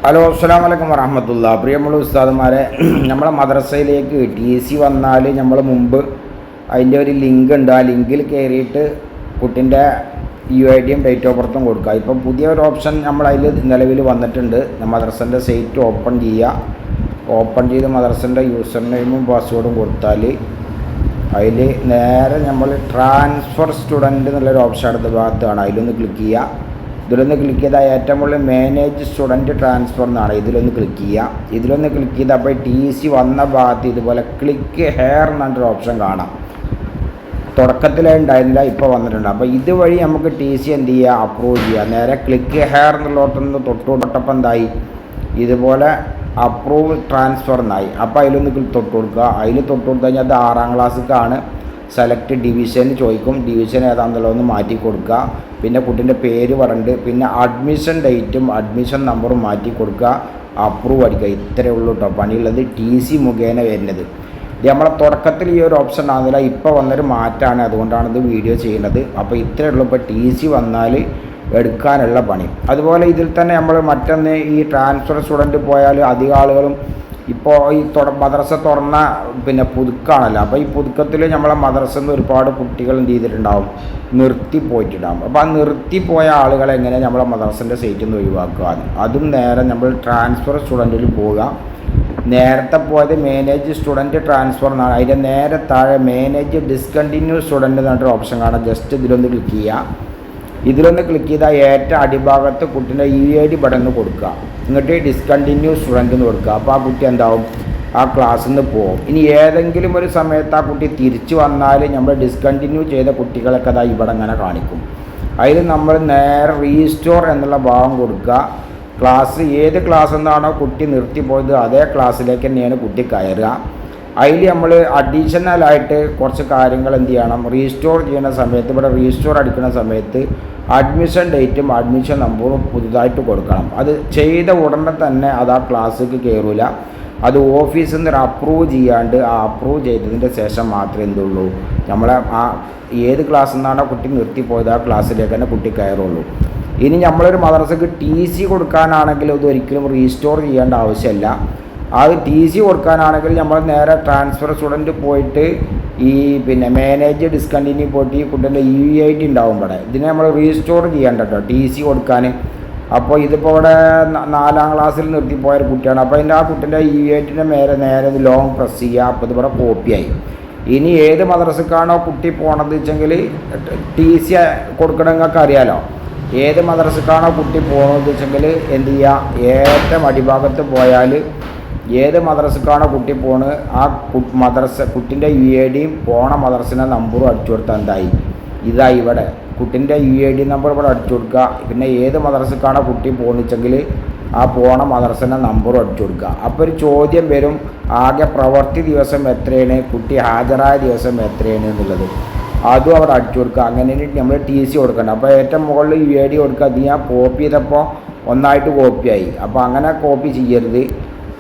Hello അസ്സലാമു അലൈക്കും വറഹ്മത്തുള്ളാഹി. പ്രിയമുള്ള ഉസ്താദുമാരെ, നമ്മളെ മദ്രസയിലേക്ക് TC വന്നാൽ നമ്മൾ മുമ്പ് അതിൻ്റെ ഒരു ലിങ്ക് ഉണ്ട്. ആ ലിങ്കിൽ കയറിയിട്ട് കുട്ടിൻ്റെ UID ഡേറ്റ് ഓഫ് ബർത്തും കൊടുക്കുക. ഇപ്പം പുതിയൊരു ഓപ്ഷൻ നമ്മളതിൽ നിലവിൽ വന്നിട്ടുണ്ട്. മദ്രസൻ്റെ സൈറ്റ് ഓപ്പൺ ചെയ്യുക. ഓപ്പൺ ചെയ്ത് മദ്രസൻ്റെ യൂസർ നെയിമും പാസ്വേഡും കൊടുത്താൽ അതിൽ നേരെ നമ്മൾ ട്രാൻസ്ഫർ സ്റ്റുഡൻറ്റ് എന്നുള്ളൊരു ഓപ്ഷൻ അടുത്ത ഭാഗത്താണ്. അതിലൊന്ന് ക്ലിക്ക് ചെയ്യുക. ഇതിലൊന്ന് ക്ലിക്ക് ചെയ്താൽ ഏറ്റവും കൂടുതൽ മാനേജ് സ്റ്റുഡൻറ്റ് ട്രാൻസ്ഫർ എന്നാണ്. ഇതിലൊന്ന് ക്ലിക്ക് ചെയ്യുക. ഇതിലൊന്ന് ക്ലിക്ക് ചെയ്താൽ അപ്പോൾ TC വന്ന ഭാഗത്ത് ഇതുപോലെ ക്ലിക്ക് ഹെയർ എന്നൊരു ഓപ്ഷൻ കാണാം. തുടക്കത്തിലേ ഉണ്ടായിരുന്നില്ല, ഇപ്പോൾ വന്നിട്ടുണ്ട്. അപ്പോൾ ഇതുവഴി നമുക്ക് TC എന്ത് ചെയ്യുക, അപ്രൂവ് ചെയ്യുക. നേരെ ക്ലിക്ക് ഹെയർ എന്നുള്ളോട്ടൊന്ന് തൊട്ടപ്പം എന്തായി, ഇതുപോലെ അപ്രൂവ് ട്രാൻസ്ഫർ എന്നായി. അപ്പോൾ അതിലൊന്ന് തൊട്ട് കൊടുക്കുക. അതിൽ തൊട്ട് കൊടുത്തു കഴിഞ്ഞാൽ അത് 6ാം ക്ലാസ്സിലേക്കാണ്. സെലക്ട് ഡിവിഷൻ ചോദിക്കും. ഡിവിഷൻ ഏതാണെന്നുള്ളത് ഒന്ന് മാറ്റി കൊടുക്കുക. പിന്നെ കുട്ടീൻ്റെ പേര് പറഞ്ഞിട്ട് പിന്നെ അഡ്മിഷൻ ഡേറ്റും അഡ്മിഷൻ നമ്പറും മാറ്റി കൊടുക്കുക. അപ്രൂവ് അടിക്കുക. ഇത്രയേ ഉള്ളൂ കേട്ടോ പണിയുള്ളത്. TC മുഖേന വരുന്നത്. ഇത് നമ്മളെ തുടക്കത്തിൽ ഈ ഒരു ഓപ്ഷൻ ആകുന്നില്ല, ഇപ്പോൾ വന്നൊരു മാറ്റമാണ്. അതുകൊണ്ടാണ് ഇത് വീഡിയോ ചെയ്യുന്നത്. അപ്പോൾ ഇത്രയേ ഉള്ളൂ. ഇപ്പോൾ TC വന്നാൽ എടുക്കാനുള്ള പണി. അതുപോലെ ഇതിൽ തന്നെ നമ്മൾ മറ്റൊന്ന് ഈ ട്രാൻസ്ഫർ സ്റ്റുഡൻറ്റ് പോയാൽ അധികം ആളുകളും ഇപ്പോൾ ഈ മദ്രസ തുറന്ന പിന്നെ പുതുക്കാണല്ലോ. അപ്പോൾ ഈ പുതുക്കത്തിൽ നമ്മളെ മദ്രസയിൽ നിന്ന് ഒരുപാട് കുട്ടികൾ എന്ത് ചെയ്തിട്ടുണ്ടാവും, നിർത്തിപ്പോയിട്ടുണ്ടാകും. അപ്പോൾ ആ നിർത്തിപ്പോയ ആളുകളെ എങ്ങനെ നമ്മളെ മദ്രസൻ്റെ സൈറ്റിൽ നിന്ന് ഒഴിവാക്കുക, അതും നേരെ നമ്മൾ ട്രാൻസ്ഫർ സ്റ്റുഡൻറ്റിൽ പോവുക. നേരത്തെ പോയത് മാനേജ് സ്റ്റുഡൻറ്റ് ട്രാൻസ്ഫർ എന്നാണ്. അതിൻ്റെ നേരെ താഴെ മാനേജ് ഡിസ്കണ്ടിന്യൂ സ്റ്റുഡൻറ്റ് എന്ന് പറഞ്ഞിട്ടൊരു ഓപ്ഷൻ കാണാം. ജസ്റ്റ് ഇതിലൊന്ന് ക്ലിക്ക് ചെയ്യുക. ഇതിലൊന്ന് ക്ലിക്ക് ചെയ്താൽ ഏറ്റവും അടിഭാഗത്ത് കുട്ടീൻ്റെ UID ബട്ടൺ കൊടുക്കുക. എന്നിട്ട് ഡിസ്കണ്ടിന്യൂ സ്റ്റുഡൻറ്റ് എന്ന് കൊടുക്കുക. അപ്പോൾ ആ കുട്ടി എന്താവും, ആ ക്ലാസ്സിൽ നിന്ന് പോകും. ഇനി ഏതെങ്കിലും ഒരു സമയത്ത് ആ കുട്ടി തിരിച്ചു വന്നാൽ നമ്മൾ ഡിസ്കണ്ടിന്യൂ ചെയ്ത കുട്ടികളൊക്കെ അതാ ഇവിടെ ഇങ്ങനെ കാണിക്കും. അതിൽ നമ്മൾ നേരെ റീസ്റ്റോർ എന്നുള്ള ഭാഗം കൊടുക്കുക. ക്ലാസ് ഏത് ക്ലാസ് എന്നാണോ കുട്ടി നിർത്തിപ്പോയത് അതേ ക്ലാസ്സിലേക്ക് തന്നെയാണ് കുട്ടി കയറുക. അതിൽ നമ്മൾ അഡീഷണലായിട്ട് കുറച്ച് കാര്യങ്ങൾ എന്ത് ചെയ്യണം, റീസ്റ്റോർ ചെയ്യുന്ന സമയത്ത് ഇവിടെ റീസ്റ്റോർ അടിക്കുന്ന സമയത്ത് അഡ്മിഷൻ ഡേറ്റും അഡ്മിഷൻ നമ്പറും പുതുതായിട്ട് കൊടുക്കണം. അത് ചെയ്ത ഉടനെ തന്നെ അത് ആ ക്ലാസ്സിലേക്ക് കയറില്ല. അത് ഓഫീസിൽ നിന്ന് അപ്രൂവ് ചെയ്യാണ്ട് ആ അപ്രൂവ് ചെയ്തതിൻ്റെ ശേഷം മാത്രമേ എന്തുള്ളൂ, നമ്മളെ ആ ഏത് ക്ലാസ്സിൽ നിന്നാണോ കുട്ടി നിർത്തിപ്പോയത് ആ ക്ലാസ്സിലേക്ക് തന്നെ കുട്ടി കയറുള്ളൂ. ഇനി നമ്മളൊരു മദ്രസക്ക് TC കൊടുക്കാനാണെങ്കിൽ ഇത് ഒരിക്കലും റീസ്റ്റോർ ചെയ്യേണ്ട ആവശ്യമില്ല. അത് TC കൊടുക്കാനാണെങ്കിൽ നമ്മൾ നേരെ ട്രാൻസ്ഫർ സ്റ്റുഡൻറ്റ് പോയിട്ട് ഈ പിന്നെ മാനേജ് ഡിസ്കണ്ടിന്യൂ പോയിട്ട് ഈ കുട്ടീൻ്റെ UID ഉണ്ടാവും ഇവിടെ. ഇതിനെ നമ്മൾ റീസ്റ്റോർ ചെയ്യേണ്ട കേട്ടോ TC കൊടുക്കാൻ. അപ്പോൾ ഇതിപ്പോൾ ഇവിടെ 4ാം ക്ലാസ്സിൽ നിർത്തിപ്പോയ ഒരു കുട്ടിയാണ്. അപ്പോൾ അതിൻ്റെ ആ കുട്ടീൻ്റെ UID നേരെ ലോങ് പ്രസ് ചെയ്യുക. അപ്പോൾ ഇതിവിടെ കോപ്പിയായി. ഇനി ഏത് മദ്രസക്കാണോ കുട്ടി പോണത് വെച്ചെങ്കിൽ TC കൊടുക്കണമെന്നൊക്കെ അറിയാലോ. ഏത് മദ്രസക്കാണോ കുട്ടി പോകണമെന്ന് വെച്ചെങ്കിൽ എന്ത് ചെയ്യുക, ഏറ്റവും അടിഭാഗത്ത് പോയാൽ ഏത് മദ്രസക്കാണോ കുട്ടി പോണ് ആ കുട്ടിൻ്റെ UIDയും പോണ മദ്രസിൻ്റെ നമ്പറും അടിച്ചു കൊടുത്താൽ എന്തായി, ഇതായി ഇവിടെ കുട്ടിൻ്റെ UID നമ്പർ ഇവിടെ അടിച്ചു കൊടുക്കുക. പിന്നെ ഏത് മദ്രസക്കാണോ കുട്ടി പോകുന്നെങ്കിൽ ആ പോണ മദ്രസിൻ്റെ നമ്പറും അടിച്ചു കൊടുക്കുക. അപ്പോൾ ഒരു ചോദ്യം വരും, ആകെ പ്രവൃത്തി ദിവസം എത്രയാണ്, കുട്ടി ഹാജരായ ദിവസം എത്രയാണ് എന്നുള്ളത്. അതും അവിടെ അടിച്ചു കൊടുക്കുക. അങ്ങനെ നമ്മൾ TC കൊടുക്കണ്ട. അപ്പോൾ ഏറ്റവും മുകളിൽ UID കൊടുക്കുക. അത് ഞാൻ കോപ്പി ചെയ്തപ്പോൾ ഒന്നായിട്ട് കോപ്പിയായി. അപ്പോൾ അങ്ങനെ കോപ്പി ചെയ്യരുത്.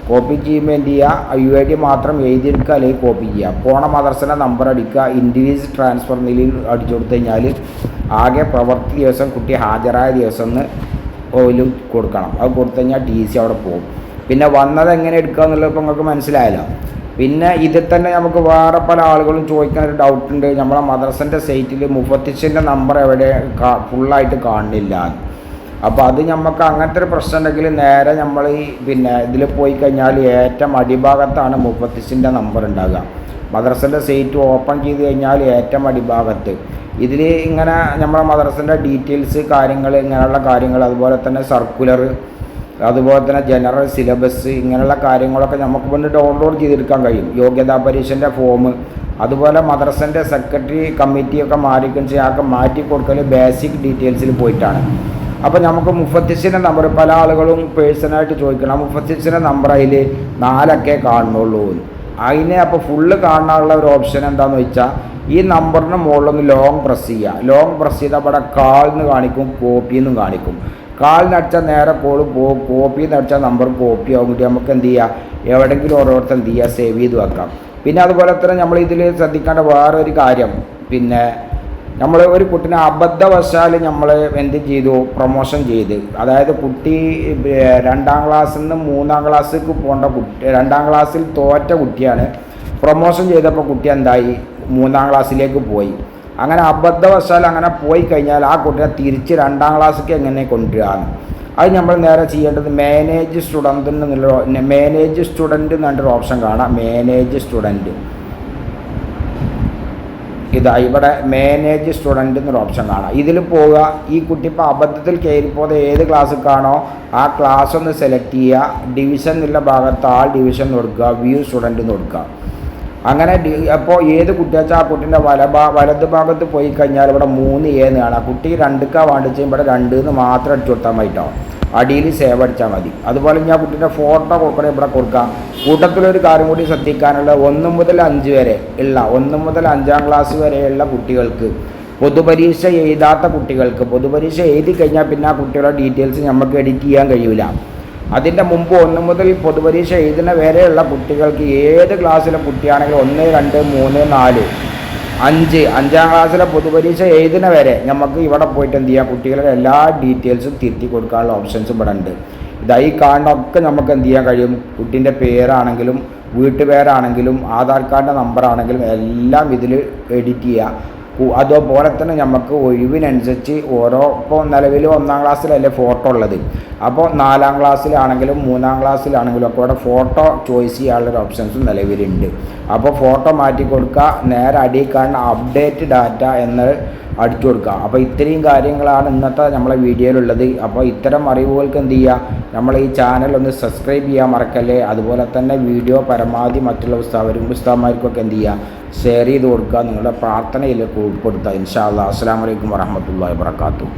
കോപ്പി ചെയ്യുമ്പോൾ എന്ത് ചെയ്യുക, UID മാത്രം എഴുതിയെടുക്കുക, അല്ലെങ്കിൽ കോപ്പി ചെയ്യുക. പോണ മദ്രസയുടെ നമ്പർ അടിക്കുക. ഇൻഡിവിജ്വൽ ട്രാൻസ്ഫർ നിലയിൽ അടിച്ചു കൊടുത്തു കഴിഞ്ഞാൽ ആകെ പ്രവൃത്തി ദിവസം കുട്ടി ഹാജരായ ദിവസം എന്ന് ഓയിലും കൊടുക്കണം. അത് കൊടുത്തു കഴിഞ്ഞാൽ TC അവിടെ പോകും. പിന്നെ വന്നത് എങ്ങനെ എടുക്കുക എന്നുള്ളത് ഇപ്പോൾ നിങ്ങൾക്ക് മനസ്സിലായല്ലോ. പിന്നെ ഇതിൽ തന്നെ നമുക്ക് വേറെ പല ആളുകളും ചോദിക്കാനൊരു ഡൗട്ടുണ്ട്, നമ്മളെ മദ്രസൻ്റെ സൈറ്റിൽ മുഫത്തിഷിൻ്റെ നമ്പർ എവിടെ ഫുള്ളായിട്ട് കാണുന്നില്ല. അപ്പോൾ അത് നമുക്ക് അങ്ങനത്തെ ഒരു പ്രശ്നം ഉണ്ടെങ്കിൽ നേരെ നമ്മൾ ഈ പിന്നെ ഇതിൽ പോയി കഴിഞ്ഞാൽ ഏറ്റവും അടിഭാഗത്താണ് മുഫത്തിഷിൻ്റെ നമ്പർ ഉണ്ടാകുക. മദ്രസൻ്റെ സൈറ്റ് ഓപ്പൺ ചെയ്ത് കഴിഞ്ഞാൽ ഏറ്റവും അടിഭാഗത്ത് ഇതിൽ ഇങ്ങനെ നമ്മളെ മദ്രസൻ്റെ ഡീറ്റെയിൽസ് കാര്യങ്ങൾ ഇങ്ങനെയുള്ള കാര്യങ്ങൾ, അതുപോലെ തന്നെ സർക്കുലർ, അതുപോലെ തന്നെ ജനറൽ സിലബസ്, ഇങ്ങനെയുള്ള കാര്യങ്ങളൊക്കെ നമുക്ക് വന്ന് ഡൗൺലോഡ് ചെയ്തെടുക്കാൻ കഴിയും. യോഗ്യതാ പരീക്ഷൻ്റെ ഫോം, അതുപോലെ മദ്രസൻ്റെ സെക്രട്ടറി കമ്മിറ്റിയൊക്കെ മാറ്റി കൊടുക്കൽ ബേസിക് ഡീറ്റെയിൽസിൽ പോയിട്ടാണ്. അപ്പോൾ നമുക്ക് മുഫത്തിഷിൻ്റെ നമ്പർ പല ആളുകളും പേഴ്സണലായിട്ട് ചോദിക്കണം. മുഫത്തിഷിൻ്റെ നമ്പർ അതിൽ 4 കാണുന്നുള്ളൂ. അതിനെ അപ്പോൾ ഫുള്ള് കാണാനുള്ള ഒരു ഓപ്ഷൻ എന്താണെന്ന് വെച്ചാൽ ഈ നമ്പറിന് മുകളിലൊന്ന് ലോങ് പ്രസ് ചെയ്യുക. ലോങ് പ്രസ് ചെയ്താൽ ഇവിടെ കാൾന്ന് കാണിക്കും, കോപ്പിന്നും കാണിക്കും. കാലിനടിച്ചാൽ നേരെ കോള് പോകും, കോപ്പിന്ന് അടിച്ചാൽ നമ്പർ കോപ്പി ആകും. നമുക്ക് എന്ത് ചെയ്യുക, എവിടെയെങ്കിലും ഓരോരുത്തർ എന്ത് ചെയ്യുക, സേവ് ചെയ്ത് വെക്കാം. പിന്നെ അതുപോലെ തന്നെ നമ്മൾ ഇതിൽ ശ്രദ്ധിക്കേണ്ട വേറൊരു കാര്യം, പിന്നെ നമ്മൾ ഒരു കുട്ടീനെ അബദ്ധവശാൽ നമ്മൾ എന്ത് ചെയ്തു, പ്രൊമോഷൻ ചെയ്ത്. അതായത് കുട്ടി 2ാം ക്ലാസ്സിൽ നിന്ന് 3ാം ക്ലാസ്സിലേക്ക് പോകേണ്ട കുട്ടി, 2ാം ക്ലാസ്സിൽ തോറ്റ കുട്ടിയാണ്. പ്രൊമോഷൻ ചെയ്തപ്പോൾ കുട്ടി എന്തായി, 3ാം ക്ലാസ്സിലേക്ക് പോയി. അങ്ങനെ അബദ്ധവശാൽ അങ്ങനെ പോയി കഴിഞ്ഞാൽ ആ കുട്ടിയെ തിരിച്ച് 2ാം ക്ലാസ്സിലേക്ക് എങ്ങനെ കൊണ്ടുവരാമെന്ന്, അത് നമ്മൾ നേരെ ചെയ്യേണ്ടത് മാനേജ് സ്റ്റുഡൻറ്റ് എന്നൊരു ഓപ്ഷൻ കാണാം. മാനേജ് സ്റ്റുഡൻറ്റ്, ഇതാ ഇവിടെ മാനേജ് സ്റ്റുഡൻറ്റ് എന്നൊരു ഓപ്ഷൻ കാണാം. ഇതിൽ പോവുക. ഈ കുട്ടി ഇപ്പോൾ അബദ്ധത്തിൽ കയറിപ്പോയത് ഏത് ക്ലാസ്സിലേക്കാണോ ആ ക്ലാസ് ഒന്ന് സെലക്ട് ചെയ്യുക. ഡിവിഷൻ എന്നുള്ള ഭാഗത്ത് ആൾ ഡിവിഷൻ കൊടുക്കുക, വ്യൂ സ്റ്റുഡൻറ്റ് എന്ന് കൊടുക്കുക. അങ്ങനെ അപ്പോൾ ഏത് കുട്ടിയാച്ചാൽ ആ കുട്ടീൻ്റെ വലത് ഭാഗത്ത് പോയി കഴിഞ്ഞാൽ ഇവിടെ 3A കാണാം. കുട്ടി 2ക്കാ വേണ്ടിച്ച് ഇവിടെ 2 എന്ന് മാത്രം അടിച്ചു കൊടുത്താൽ മതിട്ടോ. അടിയിൽ സേവ് അടിച്ചാൽ മതി. അതുപോലെ ഞാൻ കുട്ടീൻ്റെ ഫോട്ടോ കൊടുക്കണേ ഇവിടെ കൊടുക്കാം. കൂട്ടത്തിലൊരു കാര്യം കൂടി ശ്രദ്ധിക്കാനുള്ള 1 മുതൽ 5 വരെ ഉള്ള 1 മുതൽ 5ാം ക്ലാസ് വരെയുള്ള കുട്ടികൾക്ക്, പൊതുപരീക്ഷ എഴുതാത്ത കുട്ടികൾക്ക്, പൊതുപരീക്ഷ എഴുതി കഴിഞ്ഞാൽ പിന്നെ ആ കുട്ടികളുടെ ഡീറ്റെയിൽസ് നമുക്ക് എഡിറ്റ് ചെയ്യാൻ കഴിയില്ല. അതിൻ്റെ മുമ്പ് 1 മുതൽ പൊതുപരീക്ഷ എഴുതുന്ന വരെയുള്ള കുട്ടികൾക്ക് ഏത് ക്ലാസ്സിലെ കുട്ടിയാണെങ്കിലും 1, 2, 3, 4, 5, 5ാം ക്ലാസ്സിലെ പൊതുപരീക്ഷ എഴുതുന്ന വരെ നമുക്ക് ഇവിടെ പോയിട്ട് എന്ത് ചെയ്യാം, കുട്ടികളുടെ എല്ലാ ഡീറ്റെയിൽസും തിരുത്തി കൊടുക്കാനുള്ള ഓപ്ഷൻസ് ഇവിടെ ഉണ്ട്. ഇതായി കാണുന്നതൊക്കെ നമുക്ക് എന്ത് ചെയ്യാൻ കഴിയും. കുട്ടീൻ്റെ പേരാണെങ്കിലും വീട്ടുപേരാണെങ്കിലും ആധാർ കാർഡിൻ്റെ നമ്പറാണെങ്കിലും എല്ലാം ഇതിൽ എഡിറ്റ് ചെയ്യുക. അതുപോലെ തന്നെ നമുക്ക് ഒഴിവിനനുസരിച്ച് ഇപ്പോൾ നിലവിൽ 1ാം ക്ലാസ്സിലല്ലേ ഫോട്ടോ ഉള്ളത്. അപ്പോൾ 4ാം ക്ലാസ്സിലാണെങ്കിലും 3ാം ക്ലാസ്സിലാണെങ്കിലും ഒക്കെ ഇവിടെ ഫോട്ടോ ചോയ്സ് ചെയ്യാനുള്ളൊരു ഓപ്ഷൻസും നിലവിലുണ്ട്. അപ്പോൾ ഫോട്ടോ മാറ്റി കൊടുക്കുക, നേരെ അടിയിൽ കാണുന്ന അപ്ഡേറ്റ് ഡാറ്റ എന്ന് അടിച്ചു കൊടുക്കുക. അപ്പോൾ ഇത്രയും കാര്യങ്ങളാണ് ഇന്നത്തെ നമ്മളെ വീഡിയോയിലുള്ളത്. അപ്പോൾ ഇത്തരം അറിവുകൾക്ക് എന്ത് ചെയ്യുക, നമ്മൾ ഈ ചാനൽ ഒന്ന് സബ്സ്ക്രൈബ് ചെയ്യാൻ മറക്കല്ലേ. അതുപോലെ തന്നെ വീഡിയോ പരമാവധി മറ്റുള്ള ഉസ്താദന്മാർക്കൊക്കെ എന്ത് ചെയ്യുക, ഷെയർ ചെയ്ത് കൊടുക്കുക. നിങ്ങളുടെ പ്രാർത്ഥനയിലേക്ക് ഉൾപ്പെടുത്തുക. ഇൻഷാ അല്ലാഹ്. അസ്സലാമു അലൈക്കും വറഹ്മത്തുള്ളാഹി വബറകാതുഹു.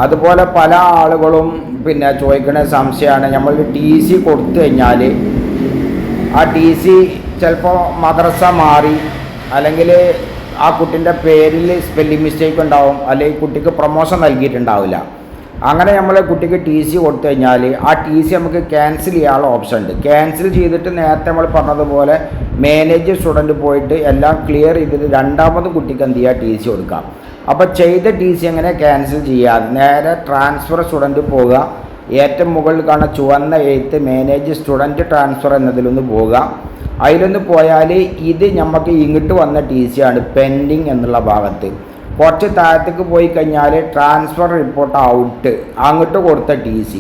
അതുപോലെ പല ആളുകളും പിന്നെ ചോദിക്കുന്ന സംശയമാണ്, നമ്മൾ TC കൊടുത്തു കഴിഞ്ഞാൽ ആ TC ചിലപ്പോൾ മദ്രസ മാറി, അല്ലെങ്കിൽ ആ കുട്ടീൻ്റെ പേരിൽ സ്പെല്ലിംഗ് മിസ്റ്റേക്ക് ഉണ്ടാവും, അല്ലെങ്കിൽ കുട്ടിക്ക് പ്രൊമോഷൻ നൽകിയിട്ടുണ്ടാവില്ല. അങ്ങനെ നമ്മൾ കുട്ടിക്ക് TC കൊടുത്തു കഴിഞ്ഞാൽ ആ TC നമുക്ക് ക്യാൻസൽ ചെയ്യാനുള്ള ഓപ്ഷൻ ഉണ്ട്. ക്യാൻസൽ ചെയ്തിട്ട് നേരത്തെ നമ്മൾ പറഞ്ഞതുപോലെ മാനേജ് സ്റ്റുഡൻറ്റ് പോയിട്ട് എല്ലാം ക്ലിയർ ചെയ്തിട്ട് 2ാമത് കുട്ടിക്ക് എന്ത് ചെയ്യുക, TC കൊടുക്കാം. അപ്പോൾ ചെയ്ത TC എങ്ങനെ ക്യാൻസൽ ചെയ്യാതെ നേരെ ട്രാൻസ്ഫർ സ്റ്റുഡൻറ്റ് പോവുക. ഏറ്റവും മുകളിൽ കാണുന്ന ചുവന്ന എഴുത്ത് മാനേജ് സ്റ്റുഡൻറ്റ് ട്രാൻസ്ഫർ എന്നതിലൊന്ന് പോവുക. അതിലൊന്ന് പോയാൽ ഇത് നമുക്ക് ഇങ്ങോട്ട് വന്ന TC ആണ്, പെൻഡിങ് എന്നുള്ള ഭാഗത്ത്. കുറച്ച് താഴത്തേക്ക് പോയി കഴിഞ്ഞാൽ ട്രാൻസ്ഫർ റിപ്പോർട്ട് ഔട്ട്, അങ്ങോട്ട് കൊടുത്ത TC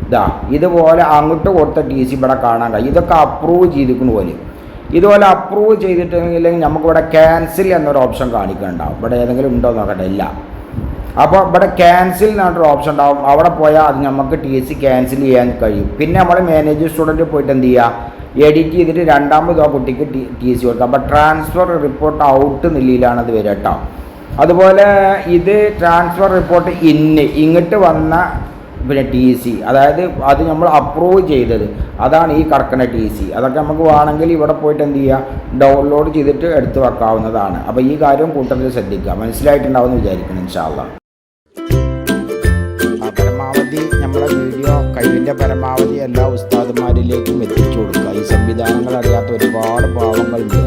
ഇതാ ഇതുപോലെ അങ്ങോട്ട് കൊടുത്ത TC ഇവിടെ കാണാൻ കഴിയും. ഇതൊക്കെ അപ്രൂവ് ചെയ്തിരിക്കുന്ന പോലെ. ഇതുപോലെ അപ്രൂവ് ചെയ്തിട്ടുണ്ടെങ്കിൽ നമുക്കിവിടെ ക്യാൻസൽ എന്നൊരു ഓപ്ഷൻ കാണിക്കുന്നുണ്ടാവും. ഇവിടെ ഏതെങ്കിലും ഉണ്ടോ നോക്കട്ടെ, ഇല്ല. അപ്പോൾ ഇവിടെ ക്യാൻസൽ എന്നൊരു ഓപ്ഷൻ ഉണ്ടാവും. അവിടെ പോയാൽ അത് നമുക്ക് TC ക്യാൻസൽ ചെയ്യാൻ കഴിയും. പിന്നെ നമ്മൾ മാനേജ് സ്റ്റുഡൻറ്റ് പോയിട്ട് എന്ത് ചെയ്യുക, എഡിറ്റ് ചെയ്തിട്ട് 2ാമത് ആ കുട്ടിക്ക് TC കൊടുക്കുക. അപ്പോൾ ട്രാൻസ്ഫർ റിപ്പോർട്ട് ഔട്ട് നിലയിലാണ് അത് വരിക കേട്ടോ. അതുപോലെ ഇത് ട്രാൻസ്ഫർ റിപ്പോർട്ട് ഇങ്ങോട്ട് വന്ന പിന്നെ TC, അതായത് അത് നമ്മൾ അപ്രൂവ് ചെയ്തത്, അതാണ് ഈ കിടക്കുന്ന TC. അതൊക്കെ നമുക്ക് വേണമെങ്കിൽ ഇവിടെ പോയിട്ട് എന്ത് ചെയ്യുക, ഡൗൺലോഡ് ചെയ്തിട്ട് എടുത്ത് വെക്കാവുന്നതാണ്. അപ്പോൾ ഈ കാര്യം കൂട്ടത്തിൽ ശ്രദ്ധിക്കുക. മനസ്സിലായിട്ടുണ്ടാവുമെന്ന് വിചാരിക്കണം. ഇൻഷാ അല്ലാഹ്. പരമാവധി നമ്മളെ വീഡിയോ കഴിവിൻ്റെ പരമാവധി എല്ലാ ഉസ്താദുമാരിലേക്കും എത്തിച്ചു കൊടുക്കുക. ഈ സംവിധാനങ്ങൾ അറിയാത്ത ഒരുപാട് പാവങ്ങളുണ്ട്.